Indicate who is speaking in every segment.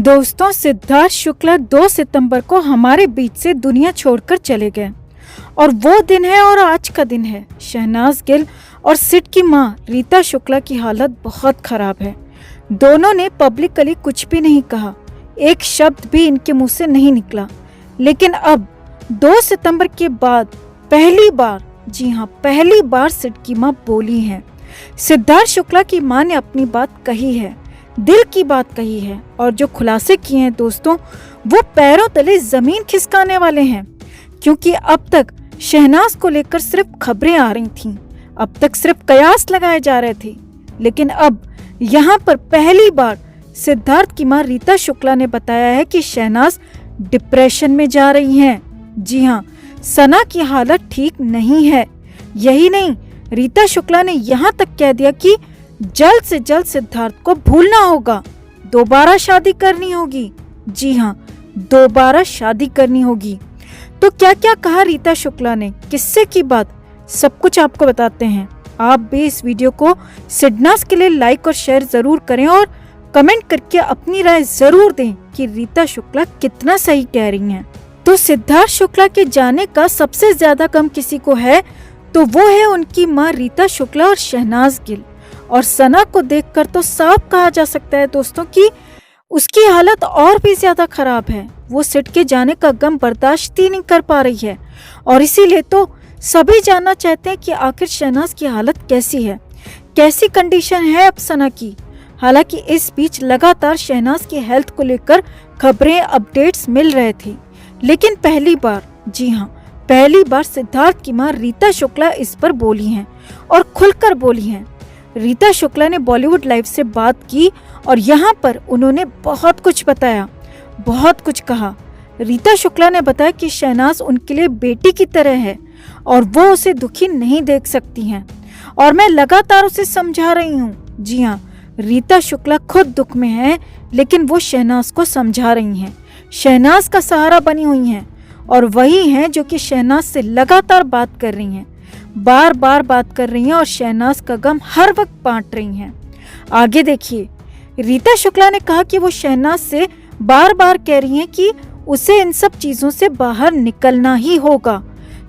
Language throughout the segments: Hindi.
Speaker 1: दोस्तों, सिद्धार्थ शुक्ला 2 सितंबर को हमारे बीच से दुनिया छोड़कर चले गए और वो दिन है और आज का दिन है। शहनाज गिल और सिड की मां रीता शुक्ला की हालत बहुत खराब है। दोनों ने पब्लिकली कुछ भी नहीं कहा, एक शब्द भी इनके मुंह से नहीं निकला। लेकिन अब 2 सितंबर के बाद पहली बार, जी हाँ पहली बार सिड की मां बोली हैं। सिद्धार्थ शुक्ला की मां ने अपनी बात कही है, दिल की बात कही है और जो खुलासे किए हैं दोस्तों, वो पैरों तले जमीन खिसकाने वाले हैं। क्योंकि अब तक शहनाज को लेकर सिर्फ खबरें आ रही थीं, अब तक सिर्फ कयास लगाए जा रहे थे। लेकिन अब यहाँ पर पहली बार सिद्धार्थ की मां रीता शुक्ला ने बताया है कि शहनाज डिप्रेशन में जा रही हैं। जी हाँ, सना की हालत ठीक नहीं है। यही नहीं, रीता शुक्ला ने यहाँ तक कह दिया कि जल्द से जल्द सिद्धार्थ को भूलना होगा, दोबारा शादी करनी होगी। जी हाँ, दोबारा शादी करनी होगी। तो क्या क्या कहा रीता शुक्ला ने, किस्से की बात, सब कुछ आपको बताते हैं। आप भी इस वीडियो को सिडनास के लिए लाइक और शेयर जरूर करें और कमेंट करके अपनी राय जरूर दें कि रीता शुक्ला कितना सही कह रही हैं। तो सिद्धार्थ शुक्ला के जाने का सबसे ज्यादा गम किसी को है तो वो है उनकी माँ रीता शुक्ला और शहनाज गिल। और सना को देखकर तो साफ कहा जा सकता है दोस्तों कि उसकी हालत और भी ज्यादा खराब है। वो सिड के जाने का गम बर्दाश्त ही नहीं कर पा रही है और इसीलिए तो सभी जानना चाहते हैं कि आखिर शहनाज की हालत कैसी है, कैसी कंडीशन है अब सना की। हालांकि इस बीच लगातार शहनाज की हेल्थ को लेकर खबरें, अपडेट्स मिल रहे थे। लेकिन पहली बार, जी हाँ पहली बार सिद्धार्थ की मां रीता शुक्ला इस पर बोली हैं और खुलकर बोली हैं। रीता शुक्ला ने बॉलीवुड लाइव से बात की और यहाँ पर उन्होंने बहुत कुछ बताया, बहुत कुछ कहा। रीता शुक्ला ने बताया कि शहनाज उनके लिए बेटी की तरह है और वो उसे दुखी नहीं देख सकती हैं और मैं लगातार उसे समझा रही हूँ। जी हाँ, रीता शुक्ला खुद दुख में है लेकिन वो शहनाज को समझा रही हैं, शहनाज का सहारा बनी हुई हैं और वही हैं जो कि शहनाज से लगातार बात कर रही हैं, बार बार बात कर रही हैं और शहनाज का गम हर वक्त बांट रही हैं। आगे देखिए, रीता शुक्ला ने कहा कि वो शहनाज से बार बार कह रही हैं कि उसे इन सब चीजों से बाहर निकलना ही होगा।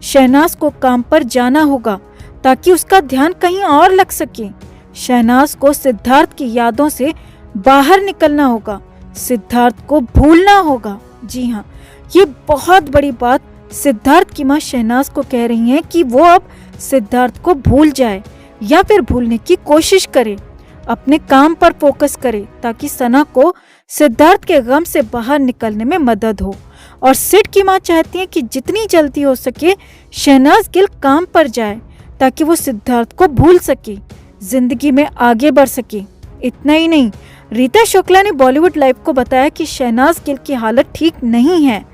Speaker 1: शहनाज को काम पर जाना होगा ताकि उसका ध्यान कहीं और लग सके। शहनाज को सिद्धार्थ की यादों से बाहर निकलना होगा, सिद्धार्थ को भूलना होगा। जी हाँ, ये बहुत बड़ी बात सिद्धार्थ की मां शहनाज को कह रही हैं कि वो अब सिद्धार्थ को भूल जाए या फिर भूलने की कोशिश करे, अपने काम पर फोकस करे ताकि सना को सिद्धार्थ के गम से बाहर निकलने में मदद हो। और सिड की मां चाहती है कि जितनी जल्दी हो सके शहनाज गिल काम पर जाए ताकि वो सिद्धार्थ को भूल सके, जिंदगी में आगे बढ़ सके। इतना ही नहीं, रीता शुक्ला ने बॉलीवुड लाइव को बताया कि शहनाज गिल की हालत ठीक नहीं है,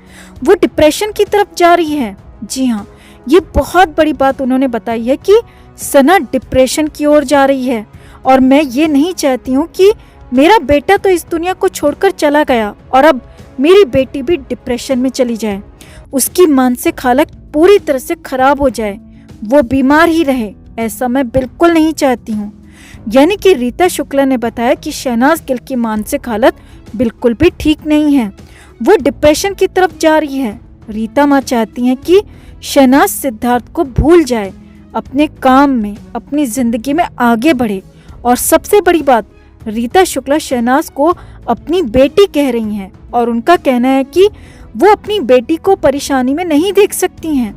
Speaker 1: वो डिप्रेशन की तरफ जा रही है। जी हाँ, ये बहुत बड़ी बात उन्होंने बताई है कि सना डिप्रेशन की ओर जा रही है और मैं ये नहीं चाहती हूँ कि मेरा बेटा तो इस दुनिया को छोड़कर चला गया और अब मेरी बेटी भी डिप्रेशन में चली जाए, उसकी मानसिक हालत पूरी तरह से खराब हो जाए, वो बीमार ही रहे, ऐसा मैं बिल्कुल नहीं चाहती हूँ। यानी कि रीता शुक्ला ने बताया कि शहनाज गिल की मानसिक हालत बिल्कुल भी ठीक नहीं है, वो डिप्रेशन की तरफ जा रही है। रीता माँ चाहती हैं कि शहनाज सिद्धार्थ को भूल जाए, अपने काम में, अपनी जिंदगी में आगे बढ़े। और सबसे बड़ी बात, रीता शुक्ला शहनाज को अपनी बेटी कह रही हैं और उनका कहना है कि वो अपनी बेटी को परेशानी में नहीं देख सकती हैं,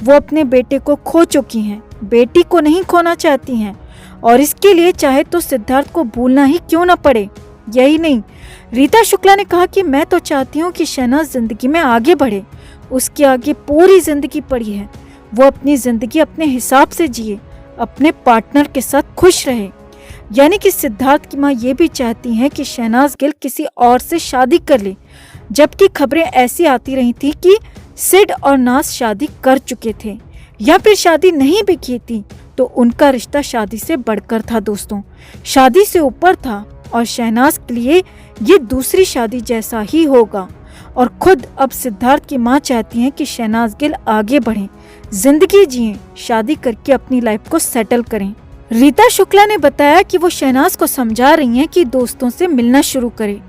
Speaker 1: वो अपने बेटे को खो चुकी हैं, बेटी को नहीं खोना चाहती हैं और इसके लिए चाहे तो सिद्धार्थ को भूलना ही क्यों ना पड़े। यही नहीं, रीता शुक्ला ने कहा कि मैं तो चाहती हूँ कि शहनाज जिंदगी में आगे बढ़े, उसके आगे पूरी जिंदगी पड़ी है, वो अपनी जिंदगी अपने हिसाब से जिए, अपने पार्टनर के साथ खुश रहे। यानी कि सिद्धार्थ की माँ ये भी चाहती हैं कि शहनाज गिल किसी और से शादी कर ले, जबकि खबरें ऐसी आती रही थी कि सिड और नाज शादी कर चुके थे या फिर शादी नहीं भी की थी तो उनका रिश्ता शादी से बढ़कर था दोस्तों, शादी से ऊपर था और शहनाज के लिए ये दूसरी शादी जैसा ही होगा। और खुद अब सिद्धार्थ की मां चाहती हैं कि शहनाज गिल आगे बढ़ें, जिंदगी जिएं, शादी करके अपनी लाइफ को सेटल करें। रीता शुक्ला ने बताया कि वो शहनाज को समझा रही हैं कि दोस्तों से मिलना शुरू करे,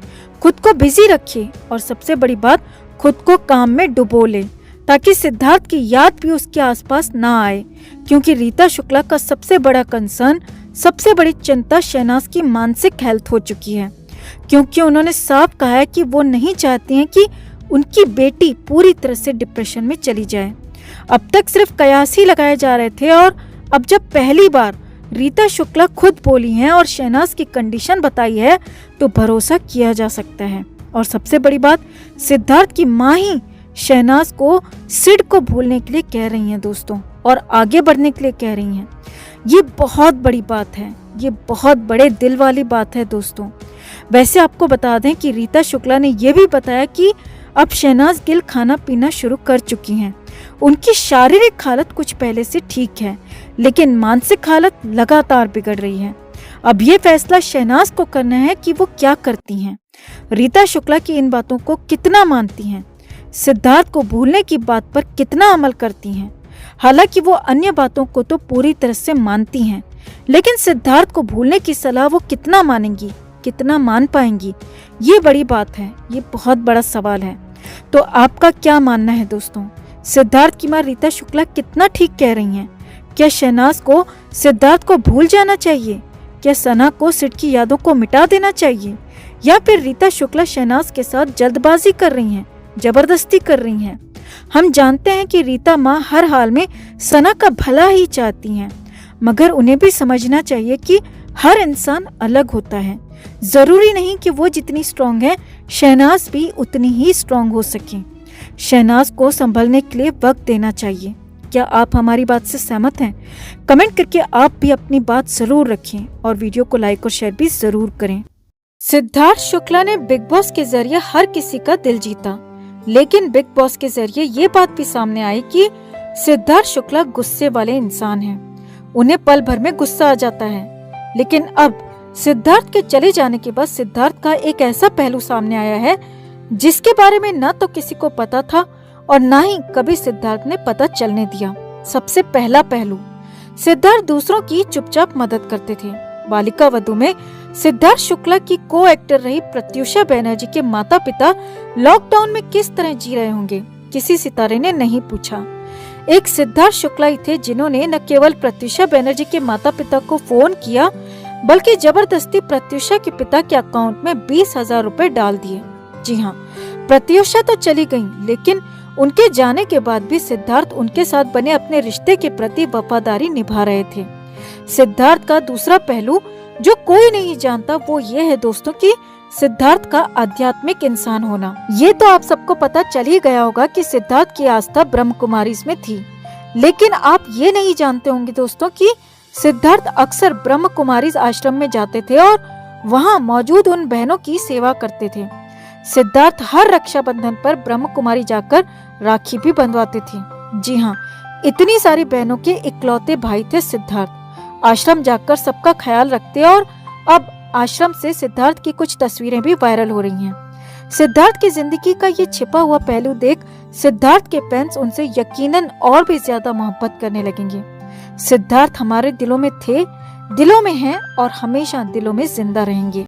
Speaker 1: खुद को बिजी रखे और सबसे बड़ी बात, खुद को काम में डुबो ले ताकि सिद्धार्थ की याद भी उसके आसपास ना आए, क्योंकि रीता शुक्ला का सबसे बड़ा कंसर्न, सबसे बड़ी चिंता शहनाज की मानसिक हेल्थ हो चुकी है, क्योंकि उन्होंने साफ कहा है कि वो नहीं चाहती हैं कि उनकी बेटी पूरी तरह से डिप्रेशन में चली जाए। अब तक सिर्फ कयास ही लगाए जा रहे थे और अब जब पहली बार रीता शुक्ला खुद बोली हैं और शहनाज की कंडीशन बताई है तो भरोसा किया जा सकता है। और सबसे बड़ी बात, सिद्धार्थ की माँ ही शहनाज को सिड को भूलने के लिए कह रही हैं दोस्तों, और आगे बढ़ने के लिए कह रही हैं। ये बहुत बड़ी बात है, ये बहुत बड़े दिल वाली बात है दोस्तों। वैसे आपको बता दें कि रीता शुक्ला ने यह भी बताया कि अब शहनाज गिल खाना पीना शुरू कर चुकी हैं। उनकी शारीरिक हालत कुछ पहले से ठीक है, लेकिन मानसिक हालत लगातार बिगड़ रही है। अब ये फैसला शहनाज को करना है कि वो क्या करती हैं, रीता शुक्ला की इन बातों को कितना मानती हैं, सिद्धार्थ को भूलने की बात पर कितना अमल करती हैं। हालांकि वो अन्य बातों को तो पूरी तरह से मानती हैं, लेकिन सिद्धार्थ को भूलने की सलाह वो कितना मानेंगी, कितना मान पाएंगी, ये बड़ी बात है, ये बहुत बड़ा सवाल है। तो आपका क्या मानना है दोस्तों? सिद्धार्थ की माँ रीता शुक्ला कितना ठीक कह रही हैं? क्या शहनाज को सिद्धार्थ को भूल जाना चाहिए? क्या सना को सिड की यादों को मिटा देना चाहिए? या फिर रीता शुक्ला शहनाज के साथ जल्दबाजी कर रही हैं, जबरदस्ती कर रही हैं? हम जानते हैं कि रीता माँ हर हाल में सना का भला ही चाहती हैं, मगर उन्हें भी समझना चाहिए कि हर इंसान अलग होता है। जरूरी नहीं कि वो जितनी स्ट्रांग है शहनाज भी उतनी ही स्ट्रांग हो सके। शहनाज को संभलने के लिए वक्त देना चाहिए। क्या आप हमारी बात से सहमत हैं? कमेंट करके आप भी अपनी बात जरूर रखें और वीडियो को लाइक और शेयर भी जरूर करें। सिद्धार्थ शुक्ला ने बिग बॉस के जरिए हर किसी का दिल जीता, लेकिन बिग बॉस के जरिए ये बात भी सामने आई कि सिद्धार्थ शुक्ला गुस्से वाले इंसान हैं। उन्हें पल भर में गुस्सा आ जाता है, लेकिन अब सिद्धार्थ के चले जाने के बाद सिद्धार्थ का एक ऐसा पहलू सामने आया है जिसके बारे में न तो किसी को पता था और न ही कभी सिद्धार्थ ने पता चलने दिया। सबसे पहला पहलू, सिद्धार्थ दूसरों की चुपचाप मदद करते थे। बालिका वधू में सिद्धार्थ शुक्ला की को एक्टर रही प्रत्युषा बैनर्जी के माता पिता लॉकडाउन में किस तरह जी रहे होंगे, किसी सितारे ने नहीं पूछा। एक सिद्धार्थ शुक्ला ही थे जिन्होंने न केवल प्रत्युषा बैनर्जी के माता पिता को फोन किया, बल्कि जबरदस्ती प्रत्युषा के पिता के अकाउंट में 20,000 रुपए डाल दिए। जी हाँ, प्रत्युषा तो चली गईं, लेकिन उनके जाने के बाद भी सिद्धार्थ उनके साथ बने अपने रिश्ते के प्रति वफादारी निभा रहे थे। सिद्धार्थ का दूसरा पहलू जो कोई नहीं जानता वो ये है दोस्तों कि सिद्धार्थ का आध्यात्मिक इंसान होना। ये तो आप सबको पता चल ही गया होगा कि सिद्धार्थ की आस्था ब्रह्म कुमारीज में थी, लेकिन आप ये नहीं जानते होंगे दोस्तों कि सिद्धार्थ अक्सर ब्रह्म कुमारीज आश्रम में जाते थे और वहाँ मौजूद उन बहनों की सेवा करते थे। सिद्धार्थ हर रक्षाबंधन पर ब्रह्म कुमारी जाकर राखी भी बंधवाते थे। जी हाँ, इतनी सारी बहनों के इकलौते भाई थे सिद्धार्थ। आश्रम जाकर सबका ख्याल रखते और अब आश्रम से सिद्धार्थ की कुछ तस्वीरें भी वायरल हो रही हैं। सिद्धार्थ की जिंदगी का ये छिपा हुआ पहलू देख सिद्धार्थ के फैंस उनसे यकीनन और भी ज्यादा मोहब्बत करने लगेंगे। सिद्धार्थ हमारे दिलों में थे, दिलों में हैं और हमेशा दिलों में जिंदा रहेंगे।